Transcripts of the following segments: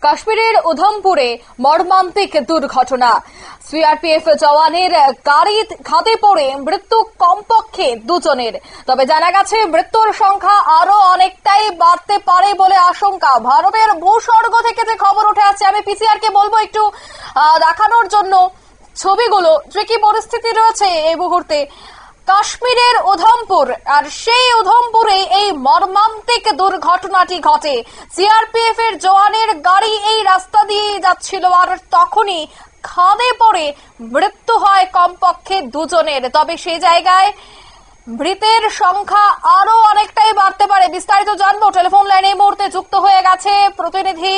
কাশ্মীরের উধমপুরে মর্মান্তিক দুর্ঘটনা। সিআরপিএফ জওয়ানের গাড়ি খাদে পড়ে মৃত্যু কমপক্ষে দুজনের। তবে জানা গেছে মৃত্যুর সংখ্যা আরো অনেকটাই বাড়তে পারে বলে আশঙ্কা। ভারতের ভূস্বর্গ থেকে যে খবর উঠে আসছে, আমি পিসিআর কে বলবো একটু দেখানোর জন্য ছবিগুলো, যে কি পরিস্থিতি রয়েছে এই মুহূর্তে কাশ্মীরের উধমপুর। আর সেই উধমপুরে এই মর্মান্তিক দুর্ঘটনাটি ঘটে। সিআরপিএফ এর জওয়ানের গাড়ি এই রাস্তা দিয়ে যাচ্ছিল, আর তখনই খাদে পড়ে মৃত্যু হয় কমপক্ষে দুজনের। তবে সেই জায়গায় মৃতের সংখ্যা আরো অনেকটাই বাড়তে পারে। বিস্তারিত জানবো, টেলিফোন লাইনে এই মুহূর্তে যুক্ত হয়ে গেছে প্রতিনিধি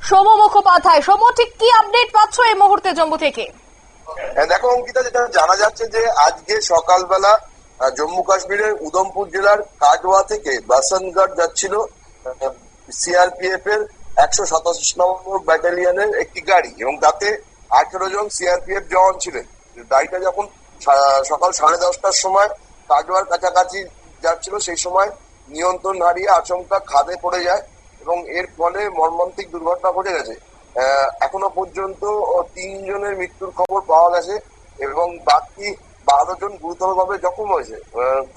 সৌম্য মুখোপাধ্যায়। সৌম্য, ঠিক কি আপডেট পাচ্ছ এই মুহূর্তে জম্মু থেকে? দেখো অঙ্কিতা, যেটা জানা যাচ্ছে যে আজকে সকালবেলা জম্মু কাশ্মীরের উধমপুর জেলার কাটওয়া থেকে বাসনগড় যাচ্ছিল সিআরপিএফ এর 127 নম্বর ব্যাটালিয়নের একটি গাড়ি, এবং তাতে 18 জন সিআরপিএফ জওয়ান ছিলেন। গাড়িটা যখন সকাল 10:30টার সময় কাটওয়ার কাছাকাছি যাচ্ছিল, সেই সময় নিয়ন্ত্রণ হারিয়ে আচমকা খাদে পড়ে যায় এবং এর ফলে মর্মান্তিক দুর্ঘটনা ঘটে গেছে। এখনো পর্যন্ত 3 জনের মৃত্যুর খবর পাওয়া গেছে এবং বাকি 12 জন গুরুতরভাবে জখম হয়েছে।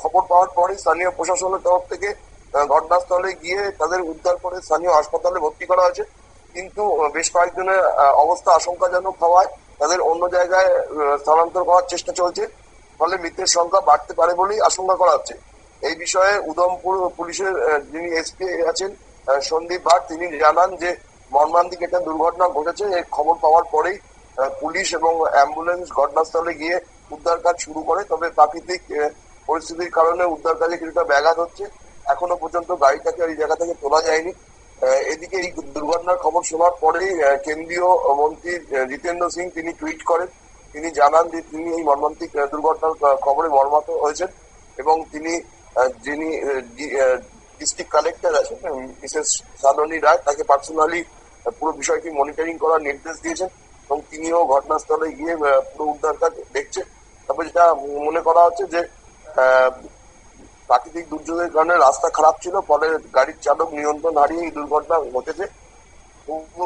খবর পাওয়ার পরই স্থানীয় প্রশাসনের তরফ থেকে ঘটনাস্থলে গিয়ে তাদের উদ্ধার করে স্থানীয় হাসপাতালে ভর্তি করা হয়েছে, কিন্তু বেশ কয়েকজনের অবস্থা আশঙ্কাজনক হওয়ায় তাদের অন্য জায়গায় স্থানান্তর করার চেষ্টা চলছে। ফলে মৃতের সংখ্যা বাড়তে পারে বলেই আশঙ্কা করা হচ্ছে। এই বিষয়ে উধমপুর পুলিশের যিনি এসপি আছেন সন্দীপ ভাট, তিনি জানান যে মর্মান্তিক একটা দুর্ঘটনা ঘটেছে। এই খবর পাওয়ার পরেই পুলিশ এবং অ্যাম্বুলেন্স ঘটনাস্থলে গিয়ে উদ্ধার কাজ শুরু করে। তবে প্রাকৃতিক পরিস্থিতির কারণে উদ্ধার কাজে কিছুটা ব্যাঘাত হচ্ছে। এখনো পর্যন্ত গাড়িটাকে ওই জায়গা থেকে তোলা যায়নি। এদিকে এই দুর্ঘটনার খবর শোনার পরেই কেন্দ্রীয় মন্ত্রী জিতেন্দ্র সিং তিনি টুইট করেন। তিনি জানান যে তিনি এই মর্মান্তিক দুর্ঘটনার খবরে মর্মাহত হয়েছেন এবং তিনি যিনি ডিস্ট্রিক্ট কালেক্টর আছেন মিসেস সাদনী রায়, তাকে পার্সোনালি পুরো বিষয়টি মনিটরিং করার নির্দেশ দিয়েছেন এবং তিনিও ঘটনাস্থলে গিয়ে পুরো উদ্ধার কাজ দেখছেন। তবে যেটা মনে করা হচ্ছে যে প্রাকৃতিক দুর্যোগের কারণে রাস্তা খারাপ ছিল, ফলে গাড়ির চালক নিয়ন্ত্রণ হারিয়ে এই দুর্ঘটনা ঘটেছে।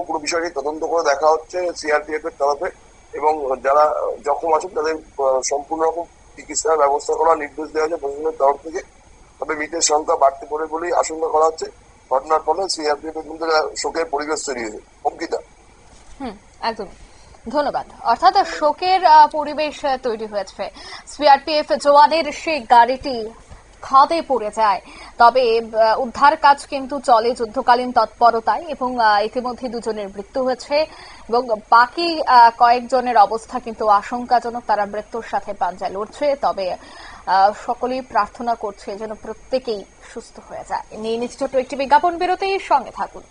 পুরো বিষয়টি তদন্ত করে দেখা হচ্ছে সিআরপিএফ এর তরফে, এবং যারা জখম আছেন তাদের সম্পূর্ণ রকম চিকিৎসার ব্যবস্থা করার নির্দেশ দেওয়া হয়েছে প্রশাসনের তরফ থেকে। তবে মৃতের সংখ্যা বাড়তে পারে বলেই আশঙ্কা করা হচ্ছে। ঘটনার ফলে সিআরপিএফ এর মধ্যে শোকের পরিবেশ তৈরি হয়েছে। অঙ্কিতা, একদম ধন্যবাদ। অর্থাৎ শোকের পরিবেশ তৈরি হয়েছে। সিআরপিএফ জওয়ানের সেই গাড়িটি খাদে পড়ে যায়। তবে উদ্ধার কাজ কিন্তু চলে যুদ্ধকালীন তৎপরতায়, এবং ইতিমধ্যে দুজনের মৃত্যু হয়েছে এবং বাকি কয়েকজনের অবস্থা কিন্তু আশঙ্কাজনক। তারা মৃত্যুর সাথে পাঞ্জায় লড়ছে। তবে সকলেই প্রার্থনা করছে যেন প্রত্যেকেই সুস্থ হয়ে যায়। নিয়ে নিচ্ছে ছোট্ট একটি বিজ্ঞাপন বিরতির সঙ্গে থাকুন।